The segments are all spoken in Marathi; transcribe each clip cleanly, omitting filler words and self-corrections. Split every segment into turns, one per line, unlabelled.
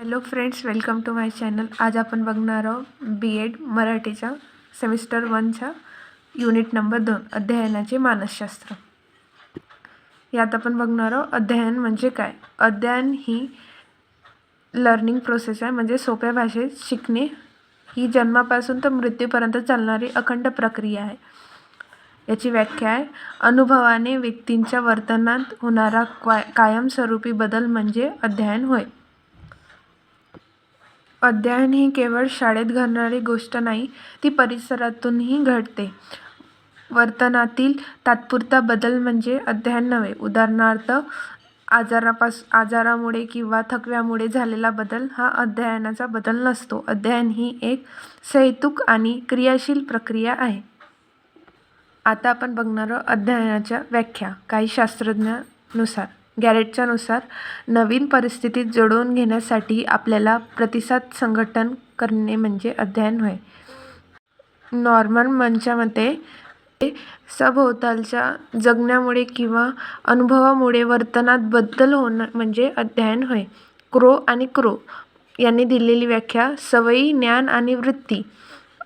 Hello friends, welcome to my channel. आज आपण बघणार आहोत B.Ed मराठीच्या सेमिस्टर 1च्या युनिट नंबर 2 अध्ययनाचे मानसशास्त्र. यात आपण बघणार आहोत अध्ययन म्हणजे काय. अध्ययन ही लर्निंग प्रोसेस आहे, म्हणजे सोप्या भाषेत शिकणे ही जन्मापासून तर मृत्यूपर्यंत चालणारी अखंड प्रक्रिया आहे. याची व्याख्या आहे, अनुभवाने व्यक्तींच्या वर्तनात होणारा कायमस्वरूपी बदल म्हणजे अध्ययन होय. अध्ययन ही केवळ शाळेत घडणारी गोष्ट नाही, ती परिसरातूनही घडते. वर्तनातील तात्पुरता बदल म्हणजे अध्ययन नव्हे. उदाहरणार्थ, आजारामुळे किंवा थकव्यामुळे झालेला बदल हा अध्ययनाचा बदल नसतो. अध्ययन ही एक सहेतुक आणि क्रियाशील प्रक्रिया आहे. आता आपण बघणार आहोत अध्ययनाच्या व्याख्या. काही शास्त्रज्ञानुसार गॅरेटच्या नवीन परिस्थितीत जुळवून घेण्यासाठी आपल्याला प्रतिसाद संघटन करणे म्हणजे अध्ययन होय. नॉर्मन मनच्या मते सभोवतालच्या जगण्यामुळे किंवा अनुभवामुळे वर्तनात बदल होणं म्हणजे अध्ययन होय. क्रो यांनी दिलेली व्याख्या, सवयी, ज्ञान आणि वृत्ती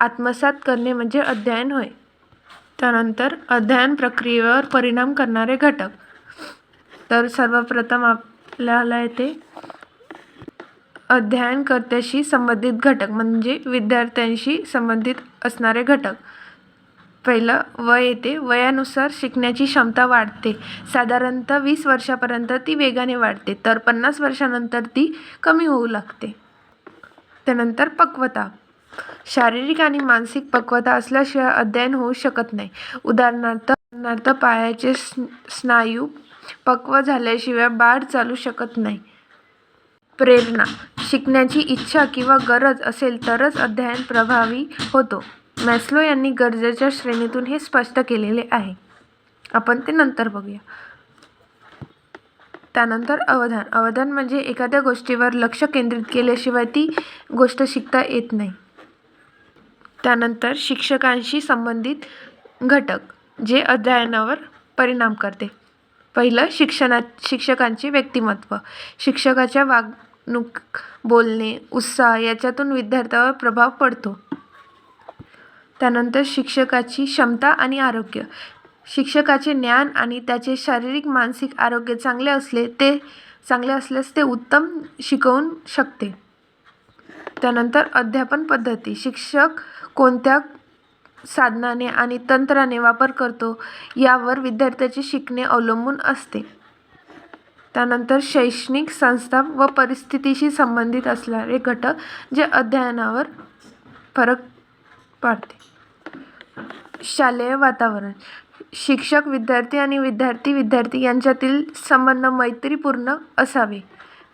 आत्मसात करणे म्हणजे अध्ययन होय. त्यानंतर अध्ययन प्रक्रियेवर परिणाम करणारे घटक. तर सर्वप्रथम आपल्याला येते अध्ययनकर्त्याशी संबंधित घटक, म्हणजे विद्यार्थ्यांशी संबंधित असणारे घटक. पहिलं वय येते. वयानुसार शिकण्याची क्षमता वाढते. साधारणतः 20 वर्षापर्यंत ती वेगाने वाढते, तर 50 वर्षानंतर ती कमी होऊ लागते. त्यानंतर पक्वता. शारीरिक आणि मानसिक पक्वता असल्याशिवाय अध्ययन होऊ शकत नाही. उदाहरणार्थ पायाचे स्नायू पक्व झाल्याशिवाय बाळ चालू शकत नाही. प्रेरणा. शिकण्याची इच्छा किंवा गरज असेल तरच अध्ययन प्रभावी होतो. मॅस्लो यांनी गरजेच्या श्रेणीतून हे स्पष्ट केलेले आहे. आपण ते नंतर बघूया. त्यानंतर अवधान. अवधान म्हणजे एखाद्या गोष्टीवर लक्ष केंद्रित केल्याशिवाय ती गोष्ट शिकता येत नाही. त्यानंतर शिक्षकांशी संबंधित घटक, जे अध्ययनावर परिणाम करते. पहिलं शिक्षकांचे व्यक्तिमत्व. शिक्षकाच्या वागणूक, बोलणे, उत्साह याच्यातून विद्यार्थ्यावर प्रभाव पडतो. त्यानंतर शिक्षकाची क्षमता आणि आरोग्य. शिक्षकाचे ज्ञान आणि त्याचे शारीरिक मानसिक आरोग्य चांगले असल्यास ते उत्तम शिकवू शकते. त्यानंतर अध्यापन पद्धती. शिक्षक कोणत्या साधनाने आणि तंत्राने वापर करतो यावर विद्यार्थ्याचे शिकणे अवलंबून असते. त्यानंतर शैक्षणिक संस्था व परिस्थितीशी संबंधित असणारे घटक, जे अध्ययनावर फरक पाडते. शालेय वातावरण. शिक्षक विद्यार्थी आणि विद्यार्थी यांच्यातील संबंध मैत्रीपूर्ण असावे.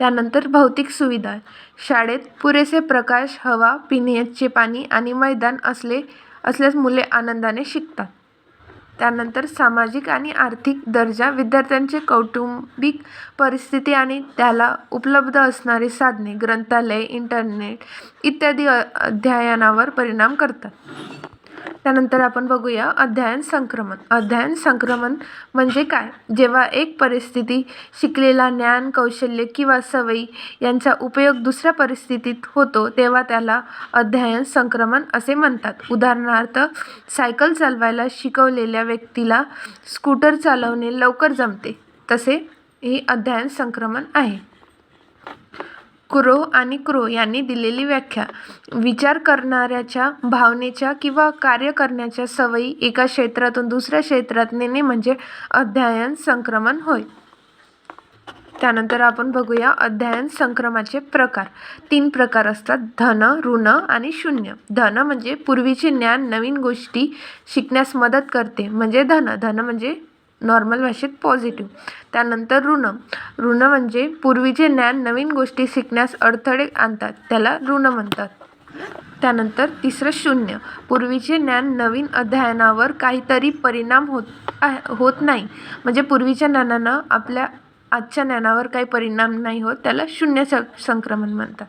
त्यानंतर भौतिक सुविधा. शाळेत पुरेसे प्रकाश, हवा, पिण्याचे पाणी आणि मैदान असल्यास मुले आनंदाने शिकतात. त्यानंतर सामाजिक आणि आर्थिक दर्जा. विद्यार्थ्यांचे कौटुंबिक परिस्थिती आणि त्याला उपलब्ध असणारी साधने, ग्रंथालय, इंटरनेट इत्यादी अध्ययनावर परिणाम करतात. त्यानंतर आपण बघूया अध्ययन संक्रमण. अध्ययन संक्रमण म्हणजे काय. जेव्हा एक परिस्थिती शिकलेला ज्ञान, कौशल्य किंवा सवयी यांचा उपयोग दुसऱ्या परिस्थितीत होतो, तेव्हा त्याला अध्ययन संक्रमण असे म्हणतात. उदाहरणार्थ, सायकल चालवायला शिकवलेल्या व्यक्तीला स्कूटर चालवणे लवकर जमते, तसे हे अध्ययन संक्रमण आहे. क्रो यांनी दिलेली व्याख्या, विचार करणाऱ्याच्या भावनेच्या किंवा कार्य करण्याच्या सवयी एका क्षेत्रातून दुसऱ्या क्षेत्रात नेणे म्हणजे अध्ययन संक्रमण होय. त्यानंतर आपण बघूया अध्ययन संक्रमणाचे प्रकार. 3 प्रकार असतात: धन, ऋण आणि शून्य. धन म्हणजे पूर्वीचे ज्ञान नवीन गोष्टी शिकण्यास मदत करते, म्हणजे धन म्हणजे नॉर्मल भाषेत पॉझिटिव्ह. त्यानंतर ऋण म्हणजे पूर्वीचे ज्ञान नवीन गोष्टी शिकण्यास अडथळे आणतात, त्याला ऋण म्हणतात. त्यानंतर तिसरं शून्य. पूर्वीचे ज्ञान नवीन अध्ययनावर काहीतरी परिणाम होत नाही, म्हणजे पूर्वीच्या ज्ञानानं आपल्या आजच्या ज्ञानावर काही परिणाम नाही होत, त्याला शून्य संक्रमण म्हणतात.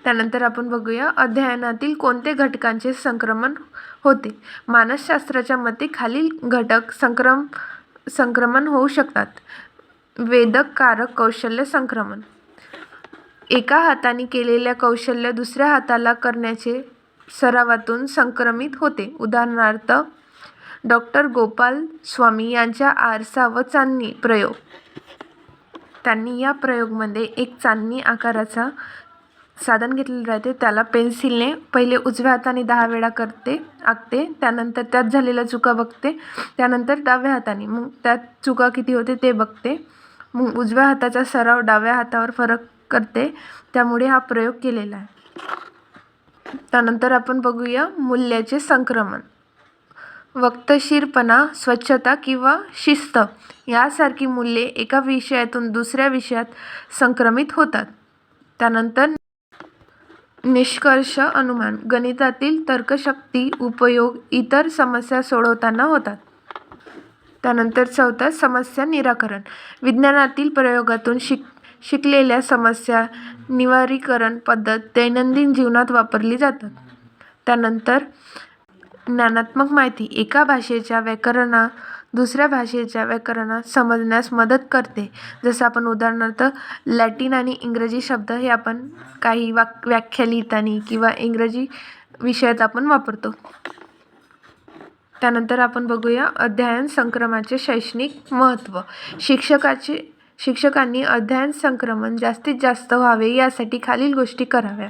त्यानंतर आपण बघूया अध्ययनातील कोणते घटकांचे संक्रमण होते. मानसशास्त्राच्या मते खालील घटक संक्रमण होऊ शकतात. वेदक कारक कौशल्य संक्रमण. एका हाताने केलेल्या कौशल्य दुसऱ्या हाताला करण्याचे सरावातून संक्रमित होते. उदाहरणार्थ डॉक्टर गोपाल स्वामी यांचा आरसा व चांदणी प्रयोग. त्यांनी या प्रयोगमध्ये एक चांदणी आकाराचा साधन घेतलेलं राहते. त्याला पेन्सिलने पहिले उजव्या हाताने 10 वेळा आखते. त्यानंतर त्यात झालेल्या चुका बघते. त्यानंतर डाव्या हाताने मग त्यात चुका किती होते ते बघते. मग उजव्या हाताचा सराव डाव्या हातावर फरक करते. त्यामुळे हा प्रयोग केलेला आहे. त्यानंतर आपण बघूया मूल्याचे संक्रमण. वक्तशीरपणा, स्वच्छता किंवा शिस्त यासारखी मूल्ये एका विषयातून दुसऱ्या विषयात संक्रमित होतात. त्यानंतर निष्कर्ष अनुमान. गणितातील तर्कशक्ती उपयोग इतर समस्या सोडवताना होतात. त्यानंतर चौथा समस्या निराकरण. विज्ञानातील प्रयोगातून शिकलेल्या समस्या निराकरण पद्धत दैनंदिन जीवनात वापरली जातात. त्यानंतर ज्ञानात्मक माहिती. एका भाषेच्या व्याकरणा दुसऱ्या भाषेच्या व्याकरणात समजण्यास मदत करते. जसं आपण उदाहरणार्थ लॅटिन आणि इंग्रजी शब्द हे आपण काही व्याख्या लिहिताना किंवा इंग्रजी विषयात आपण वापरतो. त्यानंतर आपण बघूया अध्ययन संक्रमणाचे शैक्षणिक महत्त्व. शिक्षकांनी अध्ययन संक्रमण जास्तीत जास्त व्हावे यासाठी खालील गोष्टी कराव्या.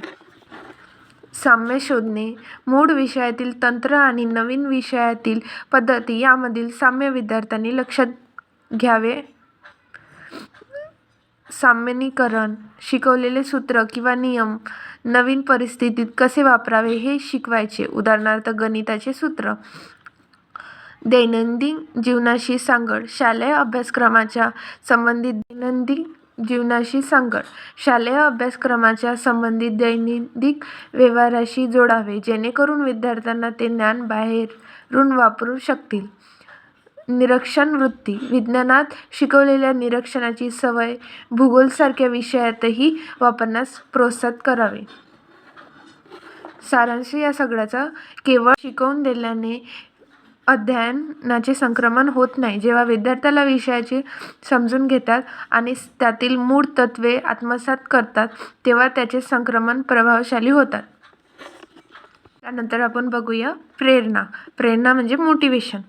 साम्य शोधणे. मूळ विषयातील तंत्र आणि नवीन विषयातील पद्धती यामधील साम्य विद्यार्थ्यांनी लक्षात घ्यावे. सामान्यीकरण. शिकवलेले सूत्र किंवा नियम नवीन परिस्थितीत कसे वापरावे हे शिकवायचे. उदाहरणार्थ गणिताचे सूत्र. दैनंदिन जीवनाशी सांगड. शालेय अभ्यासक्रमाच्या संबंधित दैनंदिन व्यवहाराशी जोडावे जेणेकरून विद्यार्थ्यांना ते ज्ञान बाहेरून वापरू शकतील. निरीक्षण वृत्ती. विज्ञानात शिकवलेल्या निरीक्षणाची सवय भूगोलासारख्या विषयातही वापरण्यास प्रोत्साहित करावे. सारांश या सगळ्याचा. केवळ शिकवून दिल्याने अध्ययनाचे संक्रमण होत नाही. जेव्हा विद्यार्थ्याला विषयाचे समजून घेतात आणि त्यातील मूळ तत्त्वे आत्मसात करतात तेव्हा त्याचे संक्रमण प्रभावशाली होतात. त्यानंतर आपण बघूया प्रेरणा. प्रेरणा म्हणजे मोटिवेशन.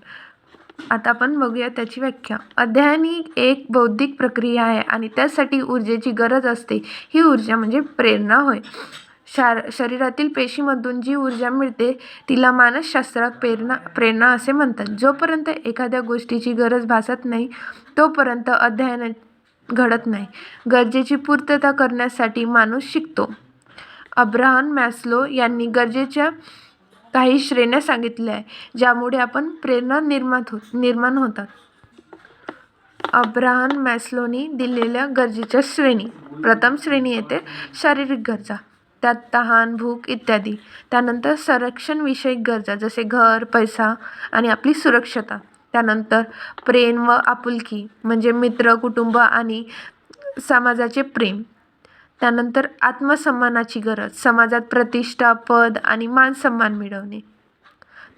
आता आपण बघूया त्याची व्याख्या. अध्ययन ही एक बौद्धिक प्रक्रिया आहे आणि त्यासाठी ऊर्जेची गरज असते. ही ऊर्जा म्हणजे प्रेरणा होय. शरीरातील पेशीमधून जी ऊर्जा मिळते तिला मानसशास्त्रात प्रेरणा असे म्हणतात. जोपर्यंत एखाद्या गोष्टीची गरज भासत नाही तोपर्यंत अध्ययन घडत नाही. गरजेची पूर्तता करण्यासाठी माणूस शिकतो. अब्राहम मॅस्लो यांनी गरजेच्या काही श्रेण्या सांगितल्या आहेत ज्यामुळे आपण प्रेरणा निर्माण होतात. अब्राहम मॅस्लोनी दिलेल्या गरजेच्या श्रेणी. प्रथम श्रेणी येते शारीरिक गरजा. त्यात तहान, भूक इत्यादी. त्यानंतर संरक्षणविषयक गरजा जसे घर, पैसा आणि आपली सुरक्षता. त्यानंतर प्रेम व आपुलकी म्हणजे मित्र, कुटुंब आणि समाजाचे प्रेम. त्यानंतर आत्मसन्मानाची गरज. समाजात प्रतिष्ठा, पद आणि मानसन्मान मिळवणे.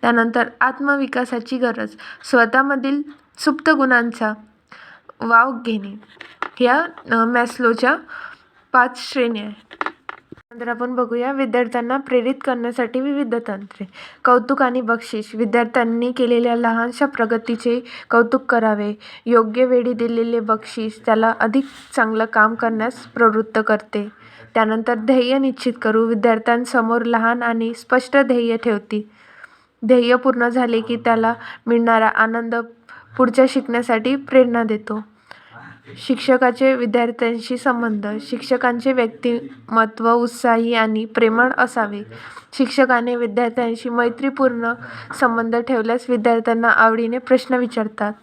त्यानंतर आत्मविकासाची गरज. स्वतःमधील सुप्त गुणांचा वाव घेणे. ह्या मॅस्लोच्या 5 श्रेणी आहेत. नंतर आपण बघूया विद्यार्थ्यांना प्रेरित करण्यासाठी विविध तंत्रे. कौतुक आणि बक्षीस. विद्यार्थ्यांनी केलेल्या लहानशा प्रगतीचे कौतुक करावे. योग्य वेळी दिलेले बक्षीस त्याला अधिक चांगलं काम करण्यास प्रवृत्त करते. त्यानंतर ध्येय निश्चित करू. विद्यार्थ्यांसमोर लहान आणि स्पष्ट ध्येय ठेवतील. ध्येय पूर्ण झाले की त्याला मिळणारा आनंद पुढच्या शिकण्यासाठी प्रेरणा देतो. शिक्षकाचे विद्यार्थ्यांशी संबंध. शिक्षकांचे व्यक्तिमत्व उत्साही आणि प्रेमळ असावे. शिक्षकाने विद्यार्थ्यांशी मैत्रीपूर्ण संबंध ठेवल्यास विद्यार्थ्यांना आवडीने प्रश्न विचारतात.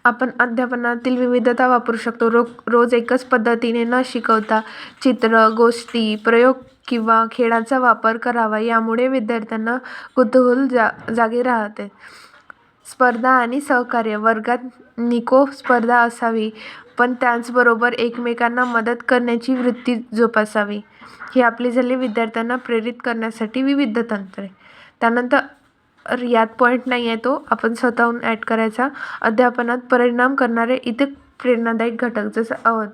आपण अध्यापनातील विविधता वापरू शकतो. रोज एकच पद्धतीने न शिकवता चित्र, गोष्टी, प्रयोग किंवा खेळाचा वापर करावा. यामुळे विद्यार्थ्यांना कुतूहल जागे राहते. स्पर्धा आणि सहकार्य. वर्गात निकोप स्पर्धा असावी पण त्याचबरोबर एकमेकांना मदत करण्याची वृत्ती जोपासावी. ही आपली झाली विद्यार्थ्यांना प्रेरित करण्यासाठी विविध तंत्रे. त्यानंतर यात पॉईंट नाही आहे तो आपण स्वतःहून ॲड करायचा. अध्यापनात परिणाम करणारे इतर प्रेरणादायक घटक जसं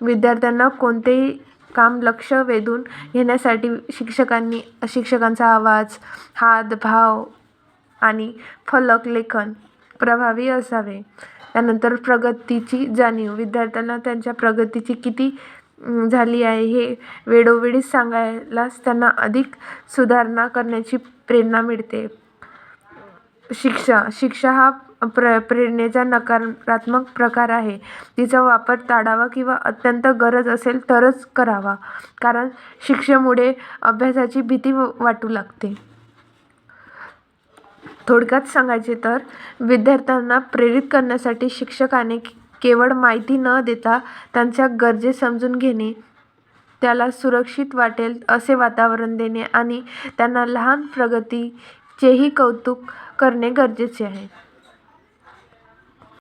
विद्यार्थ्यांना कोणतेही काम लक्ष वेधून घेण्यासाठी शिक्षकांचा आवाज, हात, भाव आणि फलक लेखन प्रभावी असावे. त्यानंतर प्रगतीची जाणीव. विद्यार्थ्यांना त्यांच्या प्रगतीची किती झाली आहे हे वेळोवेळी सांगायलाच त्यांना अधिक सुधारणा करण्याची प्रेरणा मिळते. शिक्षा हा प्रेरणेचा नकारात्मक प्रकार आहे. तिचा वापर टाळावा किंवा अत्यंत गरज असेल तरच करावा, कारण शिक्षेमुळे अभ्यासाची भीती वाटू लागते. थोडक्यात सांगायचे तर विद्यार्थ्यांना प्रेरित करण्यासाठी शिक्षकाने केवळ माहिती न देता त्यांच्या गरजा समजून घेणे, त्याला सुरक्षित वाटेल असे वातावरण देणे आणि त्यांना लहान प्रगतीचेही कौतुक करणे गरजेचे आहे.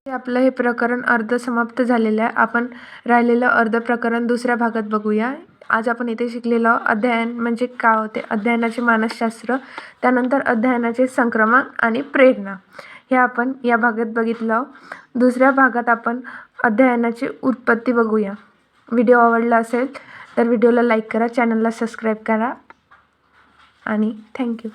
आपलं हे प्रकरण अर्ध समाप्त झालेलं आहे. आपण राहिलेलं अर्ध प्रकरण दुसऱ्या भागात बघूया. आज आपण इथे शिकलेलो अध्ययन म्हणजे काय होते, अध्ययनाचे मानसशास्त्र, त्यानंतर अध्ययनाचे संक्रमण आणि प्रेरणा हे आपण या भागात बघितलं. दुसऱ्या भागात आपण अध्ययनाची उत्पत्ती बघूया. व्हिडिओ आवडला असेल तर व्हिडिओला लाईक करा, चॅनलला सबस्क्राईब करा आणि थँक्यू.